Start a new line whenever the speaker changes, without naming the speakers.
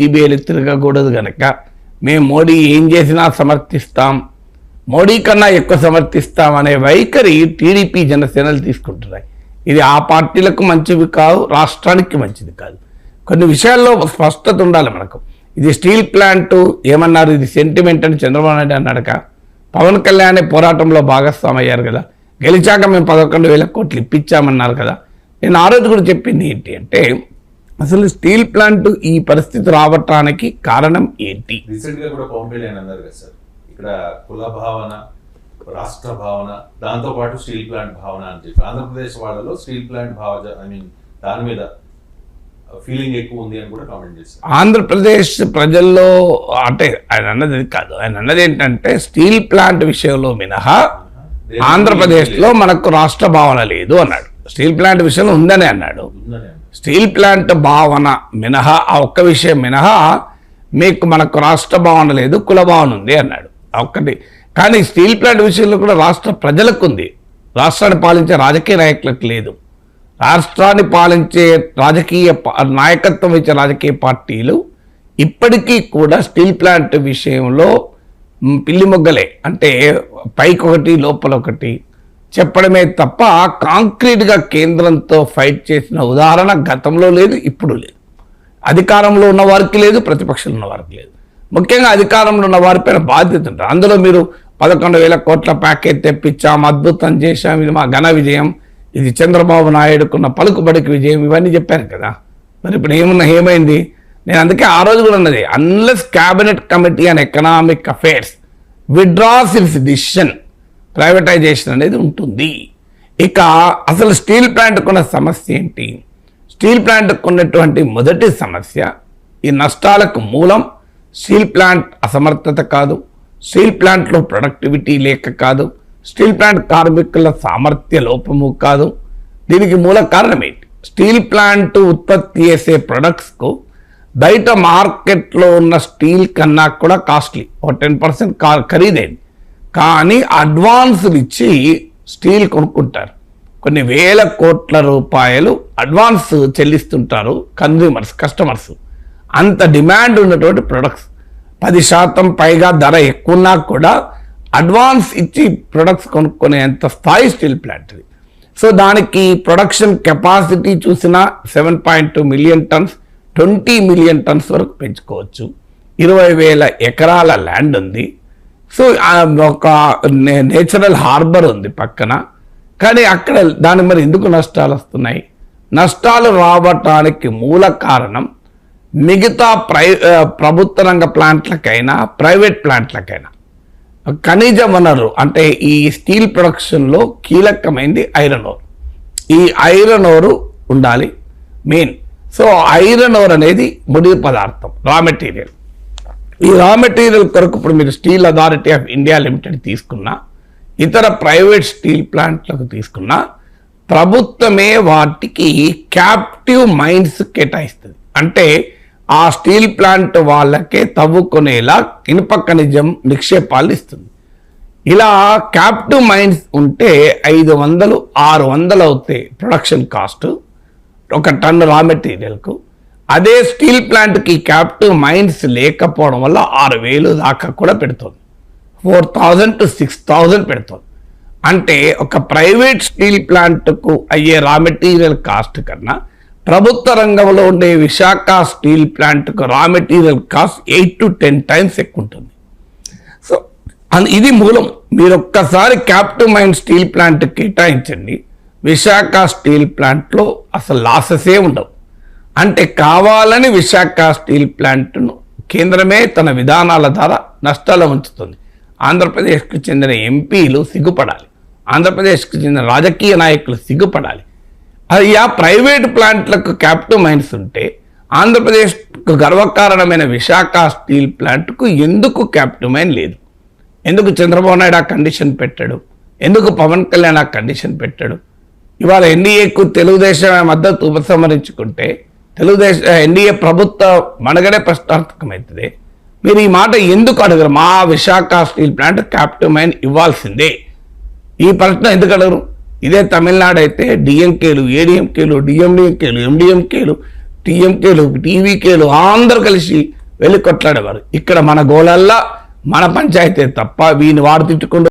సిబిఐలు తిరగకూడదు కనుక మేము మోడీ ఏం చేసినా సమర్థిస్తాం, మోడీ కన్నా ఎక్కువ సమర్థిస్తాం అనే వైఖరి టీడీపీ జనసేనలు తీసుకుంటున్నాయి. ఇది ఆ పార్టీలకు మంచిది కాదు, రాష్ట్రానికి మంచిది కాదు. కొన్ని విషయాల్లో స్పష్టత ఉండాలి మనకు. ఇది స్టీల్ ప్లాంట్ ఏమన్నారు, ఇది సెంటిమెంట్ అని చంద్రబాబు నాయుడు అన్నాడుక. పవన్ కళ్యాణ్ పోరాటంలో భాగస్వామి అయ్యారు కదా, గెలిచాక మేము 11,000 కోట్లు ఇప్పించామన్నారు కదా. నేను ఆ రోజు కూడా చెప్పింది ఏంటి అంటే, అసలు స్టీల్ ప్లాంట్ ఈ పరిస్థితి రావటానికి కారణం ఏంటి?
రీసెంట్గా కూడా పవన్ కళ్యాణ్ అన్నారు కదా సార్, ఇక్కడ కుల భావన, రాష్ట్ర భావన, దాంతోపాటు స్టీల్ ప్లాంట్ భావన అని చెప్పి ఆంధ్రప్రదేశ్ వాళ్ళలో స్టీల్ ప్లాంట్ దాని మీద ఫీలింగ్ ఎక్కువ ఉంది అని కూడా కామెంట్ చేశారు.
ఆంధ్రప్రదేశ్ ప్రజల్లో అంటే ఆయన అన్నది కాదు, ఆయన అన్నది ఏంటంటే స్టీల్ ప్లాంట్ విషయంలో మినహా ఆంధ్రప్రదేశ్లో మనకు రాష్ట్ర భావన లేదు అన్నాడు. స్టీల్ ప్లాంట్ విషయంలో ఉందని అన్నాడు. స్టీల్ ప్లాంట్ భావన మినహా, ఆ ఒక్క విషయం మినహా మీకు మనకు రాష్ట్ర భావన లేదు, కుల భావన ఉంది అన్నాడు. ఒక్కటి. కానీ స్టీల్ ప్లాంట్ విషయంలో కూడా రాష్ట్ర ప్రజలకు ఉంది, రాష్ట్రాన్ని పాలించే రాజకీయ నాయకులకు లేదు. రాష్ట్రాన్ని పాలించే నాయకత్వం ఇచ్చే రాజకీయ పార్టీలు ఇప్పటికీ కూడా స్టీల్ ప్లాంట్ విషయంలో పిల్లి మొగ్గలే, అంటే పైకి ఒకటి లోపల ఒకటి చెప్పడమే తప్ప కాంక్రీట్గా కేంద్రంతో ఫైట్ చేసిన ఉదాహరణ గతంలో లేదు, ఇప్పుడు లేదు. అధికారంలో ఉన్న వారికి లేదు, ప్రతిపక్షంలో ఉన్న వారికి లేదు. ముఖ్యంగా అధికారంలో ఉన్న వారిపైన బాధ్యత ఉంటుంది. అందులో మీరు 11,000 కోట్ల ప్యాకేజ్ తెప్పించాం, అద్భుతం చేశాం, ఇది మా ఘన విజయం, ఇది చంద్రబాబు నాయుడుకున్న పలుకుబడికి విజయం, ఇవన్నీ చెప్పాను కదా. మరి ఇప్పుడు ఏమైంది? నేను అందుకే ఆ రోజు కూడా ఉన్నది, unless cabinet committee on economic affairs withdraws its decision, privatisation అనేది ఉంటుంది. ఇక అసలు స్టీల్ ప్లాంట్కు ఉన్న సమస్య ఏంటి? స్టీల్ ప్లాంట్కు ఉన్నటువంటి మొదటి సమస్య, ఈ నష్టాలకు మూలం స్టీల్ ప్లాంట్ అసమర్థత కాదు, స్టీల్ ప్లాంట్లో ప్రొడక్టివిటీ లేక కాదు, స్టీల్ ప్లాంట్ కార్మికుల సామర్థ్య లోపము కాదు. దీనికి మూల కారణం ఏంటి? స్టీల్ ప్లాంట్ ఉత్పత్తి చేసే ప్రొడక్ట్స్కు బయట మార్కెట్లో ఉన్న స్టీల్ కన్నా కూడా కాస్ట్లీ, ఒక 10% ఖరీదైంది. కానీ అడ్వాన్సులు ఇచ్చి స్టీల్ కొనుక్కుంటారు. కొన్ని వేల కోట్ల రూపాయలు అడ్వాన్స్ చెల్లిస్తుంటారు కస్టమర్స్. అంత డిమాండ్ ఉన్నటువంటి ప్రొడక్ట్స్, 10% పైగా ధర ఎక్కువన్నా కూడా అడ్వాన్స్ ఇచ్చి ప్రొడక్ట్స్ కొనుక్కునేంత స్థాయి స్టీల్ ప్లాంట్ది. సో దానికి ప్రొడక్షన్ కెపాసిటీ చూసినా 7.2 మిలియన్ టన్స్, 20 మిలియన్ టన్స్ వరకు పెంచుకోవచ్చు. 20,000 ఎకరాల ల్యాండ్ ఉంది. సో ఒక నేచురల్ హార్బర్ ఉంది పక్కన. కానీ అక్కడ దాని మరి ఎందుకు నష్టాలు వస్తున్నాయి? నష్టాలు రావటానికి మూల కారణం మిగతా ప్రభుత్వ రంగ ప్లాంట్లకైనా ప్రైవేట్ ప్లాంట్లకైనా ఖనిజ వనరు, అంటే ఈ స్టీల్ ప్రొడక్షన్లో కీలకమైంది ఐరన్ ఓర్. ఈ ఐరన్ ఓరు ఉండాలి మెయిన్. సో ఐరన్ ఓర్ అనేది ముడి పదార్థం, రా మెటీరియల్. ఈ రా మెటీరియల్ కొరకు ఇప్పుడు మీరు steel authority of India limited తీసుకున్నా, ఇతర ప్రైవేట్ స్టీల్ ప్లాంట్లకు తీసుకున్నా, ప్రభుత్వమే వాటికి క్యాప్టివ్ మైన్స్ కేటాయిస్తుంది. అంటే ఆ స్టీల్ ప్లాంట్ వాళ్ళకే తవ్వుకునేలా ఇనుప ఖనిజం నిక్షేపాలు ఇస్తుంది. ఇలా క్యాప్టివ్ మైన్స్ ఉంటే 500-600 అవుతాయి ప్రొడక్షన్ కాస్ట్ ఒక టన్ను రా మెటీరియల్కు. అదే స్టీల్ ప్లాంట్కి క్యాప్టివ్ మైన్స్ లేకపోవడం వల్ల 6,000 దాకా కూడా పెడుతుంది, 4,000 to 6,000 పెడుతుంది. అంటే ఒక ప్రైవేట్ స్టీల్ ప్లాంట్కు అయ్యే రా మెటీరియల్ కాస్ట్ కన్నా ప్రభుత్వ రంగంలో ఉండే Visakha steel ప్లాంట్కు raw material cost 8 to 10 times ఎక్కువ ఉంటుంది. సో ఇది మూలం. మీరు ఒక్కసారి క్యాప్టివ్ మైన్ స్టీల్ ప్లాంట్ కేటాయించండి, విశాఖ స్టీల్ ప్లాంట్లో అసలు లాసెసే ఉండవు. అంటే కావాలని విశాఖ స్టీల్ ప్లాంట్ను కేంద్రమే తన విధానాల ద్వారా నష్టాలు ఉంచుతుంది. ఆంధ్రప్రదేశ్కు చెందిన ఎంపీలు సిగ్గుపడాలి, ఆంధ్రప్రదేశ్కు చెందిన రాజకీయ నాయకులు సిగ్గుపడాలి. అయ్యా ప్రైవేట్ ప్లాంట్లకు క్యాప్టివ్ మైన్స్ ఉంటే ఆంధ్రప్రదేశ్కు గర్వకారణమైన విశాఖ స్టీల్ ప్లాంట్కు ఎందుకు క్యాప్టివ్ మైన్ లేదు? ఎందుకు చంద్రబాబు నాయుడు ఆ కండిషన్ పెట్టాడు? ఎందుకు పవన్ కళ్యాణ్ ఆ కండిషన్ పెట్టాడు? ఇవాళ ఎన్డీఏకు తెలుగుదేశం మద్దతు ఉపసంహరించుకుంటే ఎన్డీఏ ప్రభుత్వ మనుగడే ప్రశ్నార్థకమవుతుంది. మీరు ఈ మాట ఎందుకు అడగరు? మా Visakha steel plant captive mine ఇవ్వాల్సిందే, ఈ ప్రశ్న ఎందుకు అడగరు? ఇదే తమిళనాడు అయితే డిఎంకేలు, ఏడీఎంకేలు, డిఎండిఎంకేలు, ఎండిఎంకేలు టీఎంకేలు, టీవీకేలు అందరూ కలిసి వెళ్ళి కొట్లాడేవారు. ఇక్కడ మన గోళల్లా మన పంచాయతీ తప్ప వీని వాడు తిట్టుకుంటూ